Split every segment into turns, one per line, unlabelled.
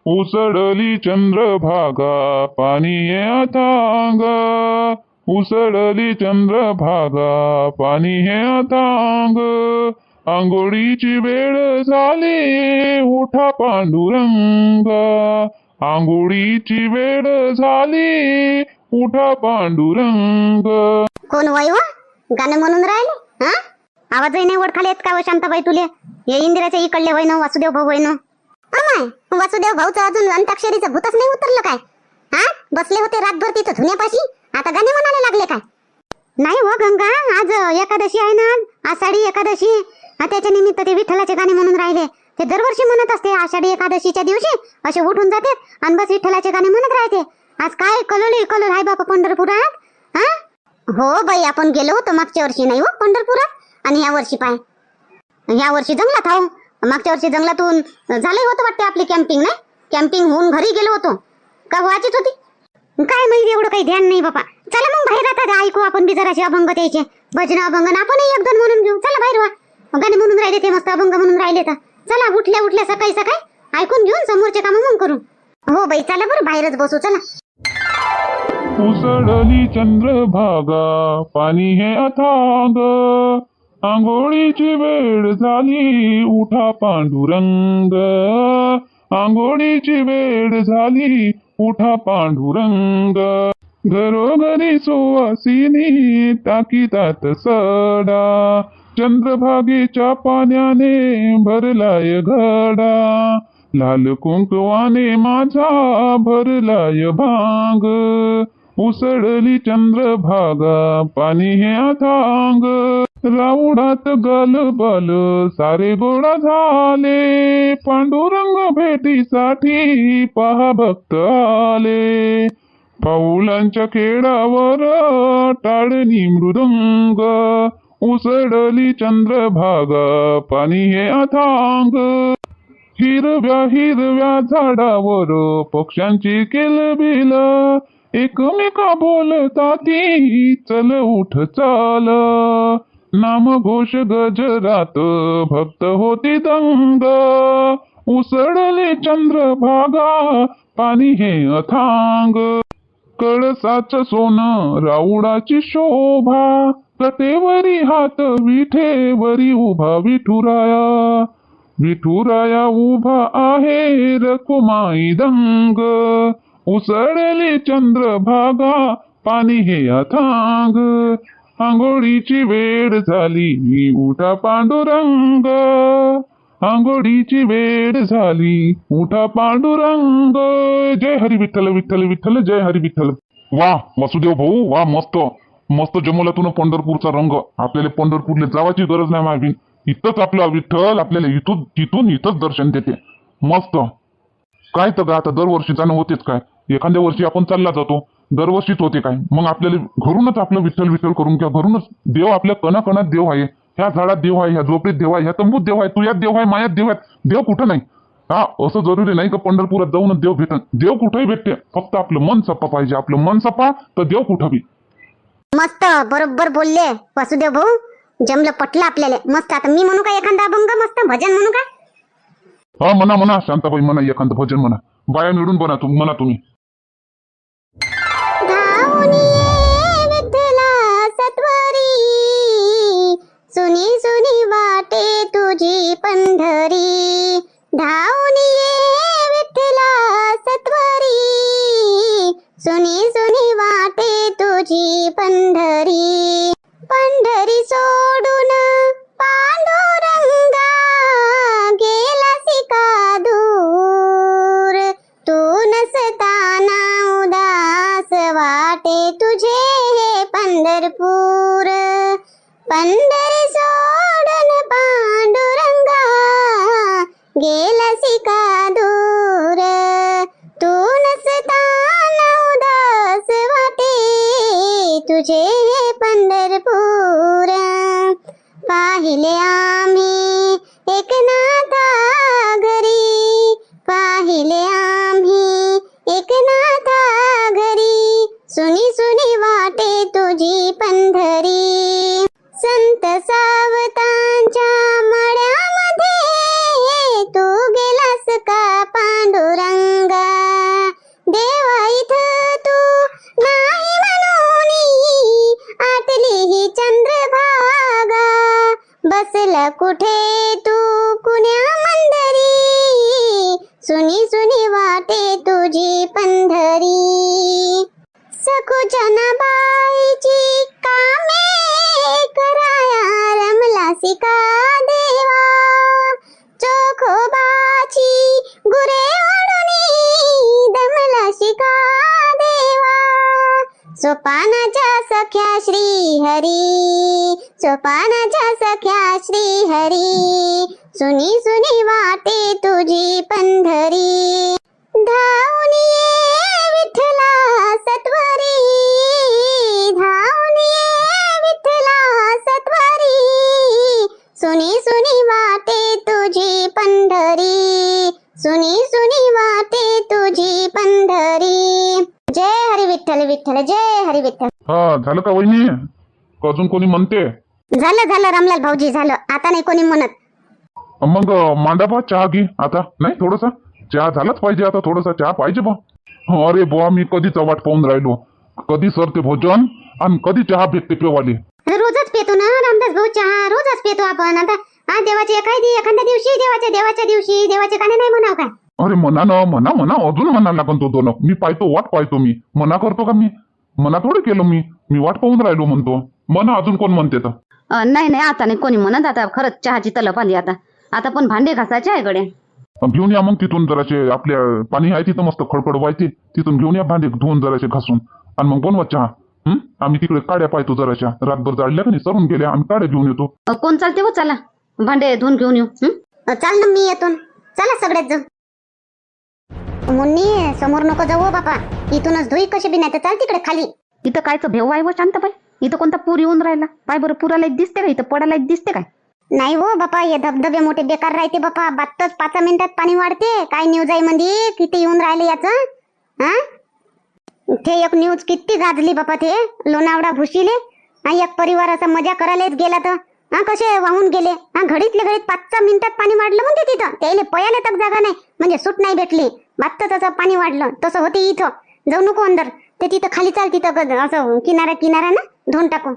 उसळली चंद्रभागा पाणी हे अथांग, उसळली चंद्रभागा पाणी हे अथांग, आंघोळीची वेळ झाली उठा पांडुरंग, आंघोळीची वेळ झाली उठा पांडुरंग.
कोण वय व गाणं म्हणून राहिले? हा, आवाजही नाही ओळखाले येत का व शांताबाई तुले? हे इंदिराच्या इकडले होय ना, वासुदेव भाऊ होय ना? अमाय, वासुदेव भाऊचं अजून अंताक्षरीचं भूतच नाही उतरलं काय? हा, बसले होते रातभर तिथं धुण्यापाशी, आता गाणे म्हणायला लागले काय? नाही हो गंगा, आज एकादशी आहे ना, आज आषाढी एकादशी. त्याच्या निमित्त ते विठ्ठलाचे गाणे म्हणून राहिले. ते दरवर्षी म्हणत असते आषाढी एकादशीच्या दिवशी असे उठून जाते आणि बस विठ्ठलाचे गाणे म्हणत राहते. आज काय कलोल आहे बापा पंढरपुरात. हा हो बाई, आपण गेलो होतो मागच्या वर्षी नाही हो पंढरपुरात, आणि ह्या वर्षी पाय, ह्या वर्षी जंगलात आहो. मागच्या वर्षी जंगलातून झालंही होतं वाटते आपली कॅम्पिंग, नाही कॅम्पिंग होऊन घरी गेलो होतो का व्हायचीच होती काय माहिती, एवढं काही ध्यान नाही बापा. चला मग बाहेर आता ऐकू आपण बी जराशी अभंग द्यायचे, भजन अभंग, आपणही एक दोन म्हणून घेऊ. चला बाहेर व्हा, गाणे म्हणून राहिले ते मस्त अभंग म्हणून राहिले. तर चला उठल्या सकाळी सकाळी ऐकून घेऊन समोरचे काम मग करू. हो बाई चला बरं, बाहेरच बसू चला.
उसळली चंद्रभागा पाणी हे अथांग, आंघोळीची वेळ झाली उठा पांडुरंग, आंघोळीची वेळ झाली उठा पांडुरंग, घरोघरी सुवासिनी टाकीतात सडा, चंद्रभागेच्या पाण्याने भरलाय घडा, लाल कुंकवाने माझा भरलाय भांग, उसळली चंद्रभागा पाणी हे अथांग, राऊडात गलबल सारे गोळा झाले, पांडुरंग भेटीसाठी पहा भक्त आले, पाऊलांच्या खेळावर टाळणी मृदंग, उसळली चंद्रभागा पाणी हे अथांग, हिरव्या हिरव्या झाडावर पक्ष्यांची किलबिल, एकमेका बोलताती चल उठ चाल, नामघोष गजरात भक्त होती दंग, उसळले चंद्रभागा पाणी हे अथांग, कळसाचं सोनं राऊडाची शोभा, कटेवरी हात विठेवरी उभा विठुराया, विठुराया उभा आहे रखुमाई दंग, उसळली चंद्रभागा पाणी हे अथांग, आंघोळीची वेळ झाली उठा पांडुरंग, आंघोळीची वेळ झाली उठा पांडुरंग. जय हरी विठ्ठल विठ्ठल विठ्ठल, जय हरी विठ्ठल. वा वासुदेव भाऊ वा, मस्त मस्त जमवला तुला पंढरपूरचा रंग. आपल्याला पंढरपूरला जावाची गरज नाही मागीन, इथंच आपला विठ्ठल आपल्याला इथून इथंच दर्शन देते. मस्त. काय तर का आता दरवर्षी जाणं होतेच काय, एखाद्या वर्षी आपण चालला जातो, दरवर्षीच होते काय. मग आपल्याला घरूनच आपलं विठ्ठल विठ्ठल करून घ्या. घरूनच देव आपल्या कणाकणात देव आहे, ह्या झाडात देव आहे, ह्या झोपडीत देव आहे, ह्या तंबूत देव आहे, तुझ्यात देव आहे, मायात देव आहे. देव कुठं नाही. हा, असं जरुरी नाही का पंढरपुरात जाऊनच देव भेटन. देव कुठेही भेटते, फक्त आपलं मन सप्पा पाहिजे. आपलं मन सप्पा तर देव कुठं बी.
मस्त बरोबर बोलले वासुदेव भाऊ, जमलं पटलं आपल्याला. मस्त. आता मी म्हणू का एखादा अभंग, मस्त भजन म्हणू का?
हा म्हणा शांताबाई, म्हणा एखादं भजन म्हणा. बाया मिळून म्हणा तुम्ही.
सुनी सुनी वाटे तुझी पंढरी, धावून ये विठ्ठला सत्वरी, सुनी सुनी वाटे तुझी पंढरी, पंढरी सोडून पांडुरंगा गेला सिका दूर, तू नसताना उदास वाटे तुझे हे पंढरपूर, पंढरी सोडून पांडुरंगा गेला सिका दूर, तू नसताना उदास वाटे तुझे पंढरपूर, पाहिले आम्ही एकनाथा घरी, पाहिले आम्ही एकनाथा घरी, सुनी सुनी वाटे तुझी पंढरी, संत सावतांच्या मळ्यामध्ये तू गेलास कुठे तू कुण्या मंदरी, सुनी सुनी वाटे तुझी पंढरी. सखू जनाबाईची कामे कराया रमलासी का देवा, चोखोबाची गुरे ओढुनी दमलासी का देवा. सोपानाच्या सख्या श्री हरी, सोपानाच्या सख्या श्री हरी, सुनी सुनी वाटे तुझी पंढरी. धावून ये विठ्ठला सत्वरी, धावून ये विठ्ठला सत्वरी, सुनी सुनी वाटे तुझी पंढरी, सुनी सुनी वाटे तुझी पंढरी. जय हरी विठ्ठल विठ्ठल, जय हरी विठ्ठल.
हा झालं का वहिनी? अजून कोणी म्हणते?
झालं रामलाल भाऊजी, झालं. आता नाही कोणी म्हणत.
मग मांडा बा चहा घे आता. नाही थोडासा चहा झालाच पाहिजे आता, थोडासा चहा पाहिजे बा. अरे बुवा मी कधीच वाट पाहून राहिलो, कधी सरते भोजन आणि कधी चहा भेटते पेवाले.
रोजच पेतो ना रामदास भाऊ चहा, रोजच पेतो आपण. आता आज देवाची एखाद्या दिवशी, देवाच्या दिवशी देवाचे गाणे नाही म्हणाव काय?
अरे म्हणा ना, म्हणा अजून म्हणा लागन तो दोन. मी पाहतो, वाट पाहतो. मी मना करतो का? मी मना थोडी केलं. मी वाट पाहून राहिलो म्हणतो. म्हणा अजून कोण म्हणते तर?
नाही आता नाही कोणी म्हणत. आता खरंच चहाची तलप आली. आता पण भांडे घासायचे आहे गड्या.
घेऊन या मग तिथून जराशे, आपल्या पाणी आहे तिथं मस्त खडखड व्हायचे, तिथून घेऊन या भांडे धुवून जराशे घासून, आणि मग बनवा चहा. आम्ही तिकडे काड्या पाहतो जराशा, रातभर जाळल्या का नाही सरून गेल्या, आम्ही काड्या घेऊन येतो.
कोण चालते हो? चला भांडे धुवून घेऊन येऊ.
चाल ना, मी येतो. चला सगळेच जाऊ. मुन्नी समोर नको जाऊ बापा, इथूनच धुई कशी बी, नाही तर चाल तिकडे खाली.
इथं कायचं भेव आहे व शांताबाई? इथं कोणता पूर येऊन राहिला? पाय बरं, पुराला दिसते का? इथं पडायला दिसते काय?
नाही हो बापा, हे धबधबे मोठे बेकार राहते बापा. बातच 5 मिनिटात पाणी वाढते. काय न्यूज आहे मध्ये किती येऊन राहिले याचं? हा, ते एक न्यूज किती गाजली बापा. ते लोणावळा भुशीले एक परिवार असा मजा करायलाच गेला तर कसे वाहून गेले. घडीतल्या घडीत 5 मिनिटात पाणी वाढलं म्हणते तिथं. त्याला पयाला तक जागा नाही, म्हणजे सूट नाही भेटली. बातच असं पाणी वाढलं. तसं होते इथं. जाऊ नको अंदर, ते तिथं खाली चाल. तिथं असं किनारा ना धुवून टाकू.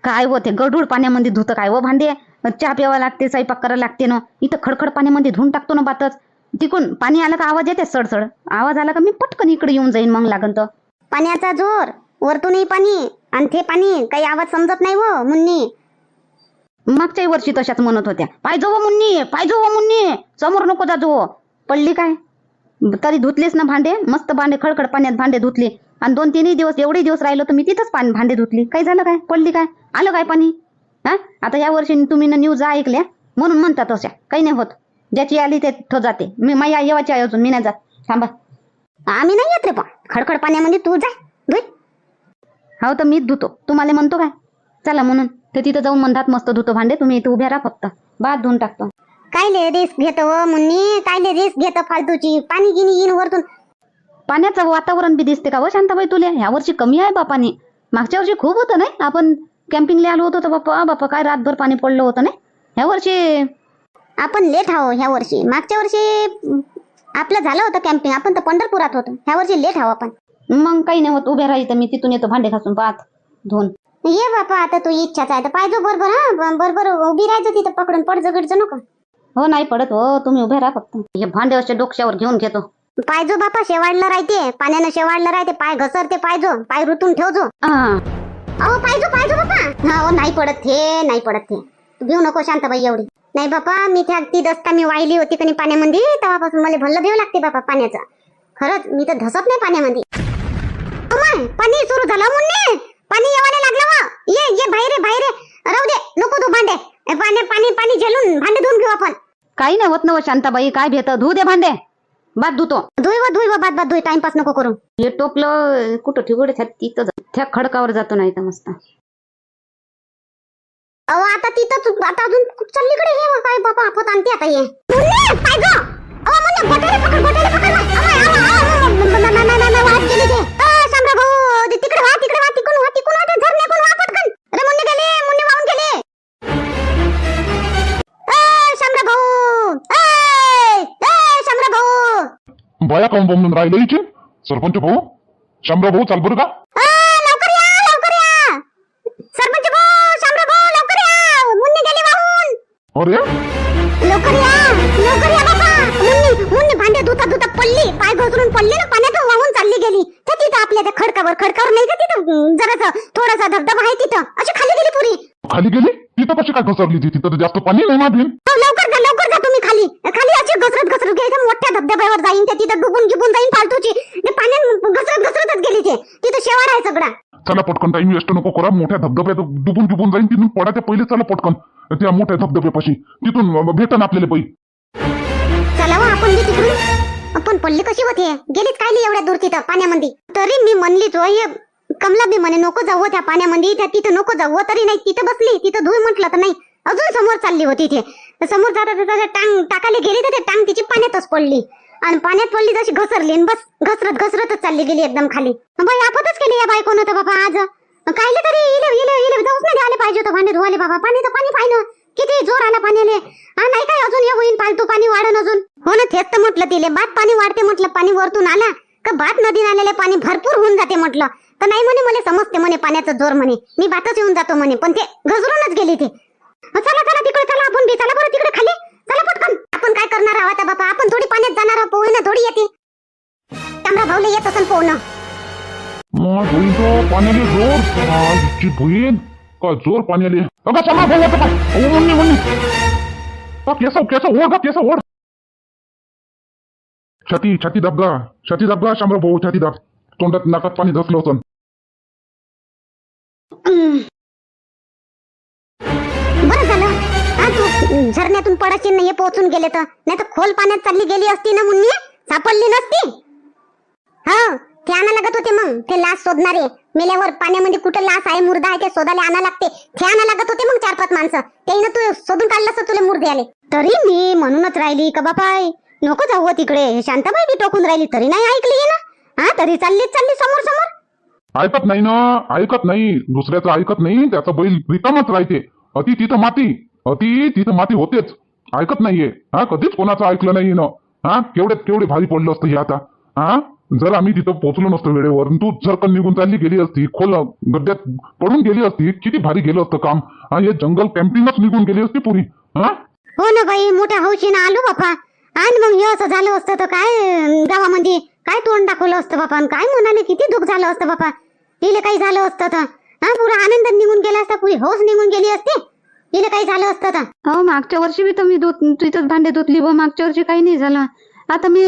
काय हो, ते गढूळ पाण्यामध्ये धुतं काय व भांडे? चहा प्यावा लागते, स्वयंपाक करायला लागते ना. इथं खडखड पाण्यामध्ये धुवून टाकतो ना बातच. तिकून पाणी आलं का आवाज येते, सडसड आवाज आला का मी पटकन इकडे येऊन जाईन मग लागन तर.
पाण्याचा जोर, वरतूनही पाणी आणि ते पाणी, काही आवाज समजत नाही हो मुन्नी.
मागच्याही वर्षी तशाच म्हणत होत्या, पाहिजो व मुन्नी, समोर नको जाजो. पडली काय? तरी धुतलेच ना भांडे, मस्त भांडे, खडखड पाण्यात भांडे धुतले. आणि 2-3 दिवस एवढे दिवस राहिलो तर मी तिथंच भांडे धुतली. काही झालं काय? पडली काय? आलं काय पाणी? आता या वर्षी तुम्ही न्यूज ऐकल्या म्हणून म्हणतात तशा. काही नाही होत, ज्याची आली ते तो जाते. मी माझ्या येवाची आहे अजून, मी नाही जात. थांबा,
आम्ही नाही येत रे पण खडखड पाण्यामध्ये. तू जा धुई.
हो तर मीच धुतो, तुम्हाला म्हणतो काय? चला म्हणून ते तिथं जाऊन म्हणतात मस्त धुतो भांडे. तुम्ही इथं उभ्या राहा, फक्त भात धुवून टाकतो.
कायले रिस्क घेतो मुन्नी, कायले रिस्क घेतो फालतूची? पाणी गिनी येईन वरतून.
पाण्याचं वातावरण बी दिसते का व शांताबाई तुले? ह्या वर्षी कमी आहे बा पाणी. मागच्या वर्षी खूप होतं नाही? आपण कॅम्पिंगला आलो होतो तर बाप्पा काय रातभर पाणी पडलं होतं नाही? ह्या वर्षी
आपण लेट आहो ह्या वर्षी. मागच्या वर्षी आपलं झालं होतं कॅम्पिंग, आपण तर पंढरपुरात होतो. ह्या वर्षी लेट आहो आपण.
मग काही नाही होत, उभ्या राही तर मी तिथून येतो भांडे घासून भात धुवून.
ये बापा, आता तू इच्छाच आहे तर पाहिजे बरोबर. बरोबर उभी राहायचं तिथं, पकडून पडजो गिडजो नको.
हो नाही पडत हो, तुम्ही उभे राहा फक्त. हे भांडे असे डोक्यावर घेऊन घेतो.
पायजो बापा, शेवाडलं राहते पाण्यानं, शेवाडलं राहते. पाय घसरते, पायजो पाय रुतून ठेवजो. अहो पायजो बापा. हो नाही पडत हे, नाही पडत हे. तू घेऊ नको शांताबाई एवढी. नाही बापा, मी त्या ती दस्ता मी वाहिली होती कणी पाण्यामध्ये, तेव्हापासून मला भल्लं भेव लागते बापा पाण्याचं. खरंच मी तर धसत नाही पाण्यामध्ये. पाणी सुरू झालं मुन्नी, पाणी येवायला लागलं वा. ये बाहेर राहू दे, नको तू भांडे. पाणी झेलून भांडे धुवून घेऊ आपण.
काही नाही होत ना शांताबाई, काय भेट. धुऊ दे भांडे, भात धुतो.
धुई व भात धुई, टाइमपास नको करू.
हे टोपलं कुठं ठेवडे तिथं त्या खडकावर जातो नाही तर मस्त.
अहो आता तिथं आता अजून खूप चाललीकडे हे काय बाबा आपत आणते आता हे. पायजो अहो मुन्ने, गोट्याला पकड. वाट गेली ते. शामराव भाऊ तिकडे वा, तिकडून वा, ते झरण्याकडून वा पटकन. अरे मुन्ने वाहून गेले. शामराव भाऊ, शामराव भाऊ.
बाया काऊन बोंबलून राहिले इथे? सरपंच भाऊ, शामराव भाऊ चाल बरं का?
लवकर या. सरपंच भाऊ, शामराव भाऊ लवकर या. मुन्ने गेले वाहून.
अरे
लवकर या बाबा. मुन्नी भांडे धुता धुता पडली, पाय घसरून पडली ना, पाण्यात वाहून चालली गेली. तर तिथं आपल्या त्या खडकावर नाही का तिथं जरासा थोडासा धबधबा आहे तिथं, अशी खाली गेली पुरी.
खाली गेली तिथं कशी काय घसरली ती? तिथं तर जास्त पाणी नाही ना बिन.
लवकर जा तुम्ही खाली अशी घसरत गेली. मोठ्या धबधब्यावर जाईन ते, तिथं डुबून जाईन फालतूची. ते पाण्यात घसरतच गेली ते. तिथं शेवाळ आहे सगळा.
चला पटकन, टाइम वेस्ट नको करा. मोठ्या धबधब्यात डुबून जाईन, तिथून पडायच्या पहिले चला पटकन त्या मोठ्या धबधब्यापाशी, तिथून भेटन आपल्याला पै.
चला आपण बी तिकडून. आपण पडली कशी होती, गेलीच काय एवढ्या दूर तिथं पाण्यामध्ये. तरी मी म्हणलीच होय, कमला बी म्हणे नको जाऊ त्या पाण्यामध्ये, त्या तिथं नको जाऊ. तरी नाही, तिथं बसली, तिथं धुई म्हटलं तर नाही, अजून समोर चालली होती. ते समोर जाता टांग टाकायला गेली तर ते टांग तिची पाण्यातच पडली, आणि पाण्यात पडली जशी घसरली, आणि बस घसरतच चालली गेली एकदम खाली. बाई आपतच केली या बायकोनं तर बाबा. आज कायले तरी इले जाऊच नाही द्यायला पाहिजे होतं भांडे धुवाले बाबा. पाणी तर पाणी पाहिलं, किती जोर आला पाण्याले. नाही काय अजून हे होईन, फालतू पाणी वाढन अजून. हो ना, तेच तर म्हटलं तिले, बात पाणी वाढते म्हटलं. पाणी वरतून आला का बात नदीन आलेले पाणी भरपूर होऊन जाते म्हटलं. तर नाही म्हणे, मला समजते म्हणे पाण्याचं जोर म्हणे, मी बातच येऊन जातो म्हणे. पण ते घसरूनच गेली ते. चला तिकडे चला, आपण बी चला बरं तिकडे खाली. चला पटकन. आपण काय करणार आहोत बाबा, आपण थोडी पाण्यात जाणार आहोत, पोहणं थोडी येते. तांबरा भाऊले येत असेल पोहणं.
पाण्याले जोर भुईन का जोर पाण्याले. चला केस ओढ. छाती दाबगा शामराव भाऊ, छाती दाब. तोंडात नाकात पाणी धसलं होतं.
बरं झालं तू झरण्यातून पडायची नाही, पोहोचून गेले तर. नाही तर खोल पाण्यात चालली गेली असती ना मुन्नी, सापडली नसती. हो, ते आणा लागत होते मग, ते लाश शोधणारे. मेल्यावर पाण्यामध्ये कुठं लाश आहे, मुर्दा आहे, ते शोधायला आणा लागते. ते आणा लागत होते मग 4-5 माणसं. त्यानं तू शोधून काढलं असतं तुला मुर्दे आले. तरी मी म्हणूनच राहिली का बाबा नको जाऊ तिकडे. शांताबाई बी टोकून राहिली तरी नाही ऐकली ना. तरी चालली समोर.
ऐकत नाही ना, ऐकत नाही. दुसऱ्याचं ऐकत नाही, त्याचा बैल रिकामच राहते. अति तिथं माती होतेच. ऐकत नाहीये. कधीच कोणाचं ऐकलं नाही ना. केवढे भारी पडलं असतं हे आता. जर आम्ही तिथं पोहोचलो नसतो वेळेवर, तू झरकन निघून चालली गेली असती, खोल गड्ड्यात पडून गेली असती, किती भारी गेलं असतं काम. हे जंगल कॅम्पिंगच निघून गेली असती पुरी.
हो ना बाई, मोठ्या हौशीनं आलो बापा. आणि मग हे असं झालं असतं तर काय गावामध्ये काय तोंड दाखवलं असतं बापा. काय म्हणाले, किती दुःख झालं असतं बापा. तिला काही झालं असतं तर पुरा आनंद निघून गेला असता, पुरी हौस निघून गेली असते. तिला काही झालं असतं तर.
हो, मागच्या वर्षी बी तर मी तिथंच भांडे धुतली व मागच्या वर्षी काही नाही झालं. आता मी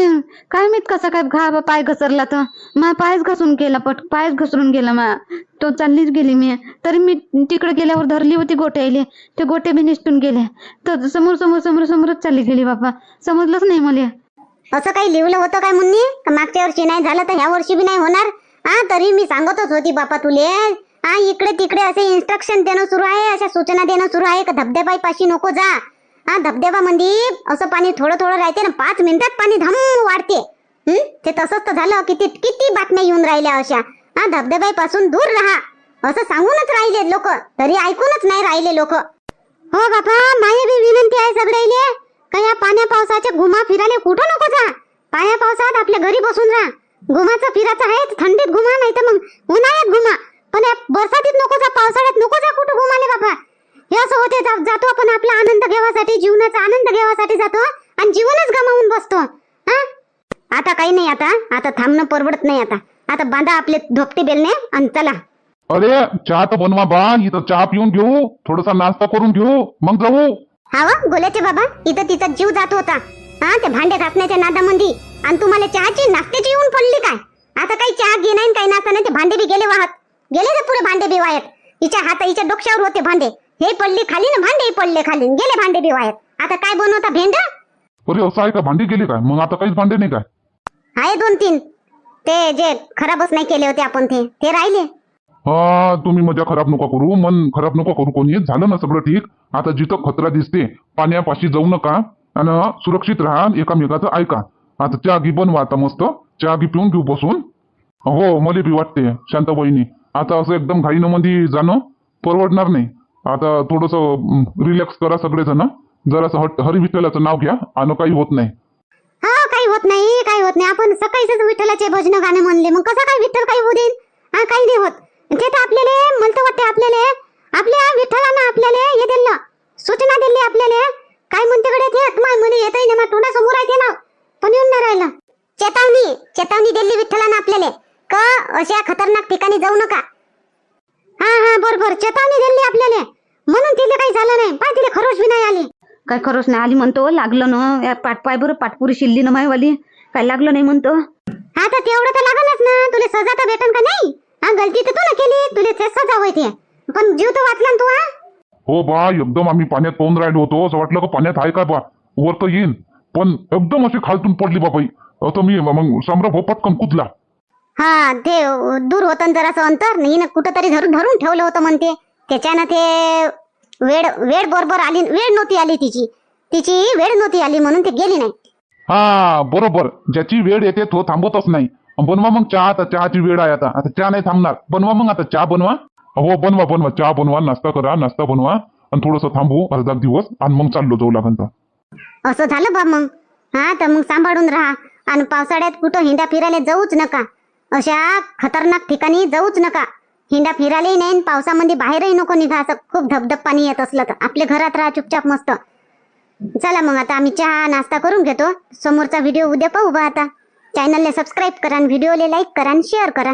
काय माहित कसं काय पाय घसरला तर मा पायच घसरून गेला तो चाललीच गेली मी. तरी मी तिकडे गेल्यावर धरली होती गोट्याले, ते गोटे बी निसटून गेले. तर समोरच चालली गेली बाबा. समजलंच नाही मला.
असं काही लिहिलं होतं काय मुन्नी, मागच्या वर्षी नाही झालं तर ह्या वर्षी बी नाही होणार. तरी मी सांगतच होती बापा तुले. इकडे तिकडे असे इन्स्ट्रक्शन देणं सुरू आहे, अशा सूचना देणं सुरू आहे का धबधबाई पाशी नको जा. धबधबा मध्ये असं पाणी थोडं राहते ना, 5 मिनिटात पाणी धम वाढते. ते तसंच तर झालं. किती बातम्या येऊन राहिल्या अशा. धबधब्यापासून दूर राहा असं सांगूनच राहिले लोक, तरी ऐकूनच नाही राहिले लोक. हो बापा, माझी बी विनंती आहे सगळ्याले का या पाण्या पावसाच्या घुमा फिरायला कुठं नको जा. पाण्या पावसात आपल्या घरी बसून राहा. घुमाचं फिरायचं आहे थंडीत घुमा, नाही तर मग उन्हाळ्यात घुमा. पण या बरसातीत नको जा, पावसाळ्यात नको जा कुठं घुमाले बाबा. हे असं होते, जातो आपण आपला आनंद घेवासाठी, जीवनाचा आनंद घेवासाठी जातो आणि जीवनच गमावून बसतो. आता काही नाही, आता थांबणं परवडत नाही. आता बांधा आपले धोपटे बेलने आणि चला.
अरे चहा तर बनवा बा, इथं चहा पिऊन घेऊ, थोडासा नाश्ता करून घेऊ, मग जाऊ.
गोल्याचे बाबा, इथं तिचा जीव जात होता ते भांडे घासण्याच्या नादामध्ये, आणि तुम्हाला चहाची नाश्त्याची येऊन पडली काय. आता काही चहा घे नाही, काही नाश्ता नाही. ते भांडे बी गेले वाहत, गेले ते पुरे भांडे बी वाहत. हिच्या डोक्यावर होते भांडे, हे पडली खाली ना, भांडे पडले खाली, गेले भांडे बी वाहत. आता काय बनवता भेंड.
अरे असं आहे का, भांडे गेले काय? मग आता काहीच भांडे नाही काय?
आहे 2-3 ते जे खराबच नाही केले होते आपण, ते राहिले.
तुम्ही मजा खराब नका करू, मन खराब नका करू. कोणी झालं ना सगळं ठीक. आता जिथं खतरा दिसते पाण्यापाशी जाऊ नका आणि सुरक्षित राहा, एकामेकाचं ऐका. आता चहा घी बनवा, आता मस्त चहा घी पिऊन घेऊ बसून. हो, मला बी वाटते शांताबाईनी, आता असं एकदम घाईनं मध्ये जाणं परवडणार नाही. आता थोडंसं रिलॅक्स करा सगळेजण, जरासं हरी विठ्ठलाचं नाव घ्या आणि काही होत नाही.
काही होत नाही. आपण सकाळीच विठ्ठलाचे भजन गाणे म्हणले, मग कसं काय विठ्ठल काही होऊ देईल. काही नाही होत. ते तर आपल्याला मला तर वाटते आपल्या विठ्ठलानं आपल्याला हे दिलं, सूचना दिली आपल्याला काय म्हणते गड्या ते माय म्हणे येतही ना मा तोंडासमोर आहे ते नाव पण येऊन नाही राहिलं. चेतावणी दिली विठ्ठलानं आपल्याला का अशा खतरनाक ठिकाणी जाऊ नका. हा बरोबर चेतावणी दिली आपल्याला म्हणून तिला काही झालं नाही. पाय तिला खरोच बी नाही आली.
काय खरंच नाही आली म्हणतो. लागलं ना या पाठ पाय बरं पाठपुरी शिल्ली ना मायवाली. काय लागलं नाही म्हणतो.
हा तर तेवढं तर लागलच ना. तुला सजा तर भेटन का नाही. हा गलती तर तू ना केली. तुला ते सजा होते पण जीव तर वाचला ना तू. हा
हो बा एकदम आम्ही पाण्यात पाहून राहिलो होतो. असं वाटलं का पाण्यात आहे का बा वर तर येईन पण एकदम अशी खालतून पडली बाबाई. तर मी मग सम्राट हो पटकन कुदला.
हा ते दूर होतं जरासं अंतर नाही ना कुठंतरी धरून ठेवलं होतं म्हणते. त्याच्यानं ते वेळ बरोबर आली. वेळ नव्हती आली तिची वेळ नव्हती आली म्हणून ते गेली नाही.
हा बरोबर ज्याची वेळ येते तो थांबतच नाही. बनवा मग चहा. आता चहाची वेळ आहे. आता चहा नाही थांबणार. बनवा मग आता चहा बनवा. हो बनवा चहा बनवा. नाश्ता करा. नाश्ता बनवा आणि थोडंसं थांबू अर्धा दिवस आणि मग चाललो जाऊ लागन तर.
असं झालं बा मग. हा तर मग सांभाळून राहा आणि पावसाळ्यात कुठं हिंडा फिरायला जाऊच नका. अशा खतरनाक ठिकाणी जाऊच नका. हिंडा फिरायलाही नाही पावसामध्ये बाहेरही नको निघा. असं खूप धबधब पाणी येत असलं तर आपल्या घरात राहा चुपचाप मस्त. चला मग आता आम्ही चहा नाश्ता करून घेतो. समोरचा व्हिडिओ उद्या पाहू बा. आता चॅनलला सबस्क्राईब करा, व्हिडिओला लाईक करा आणि शेअर करा.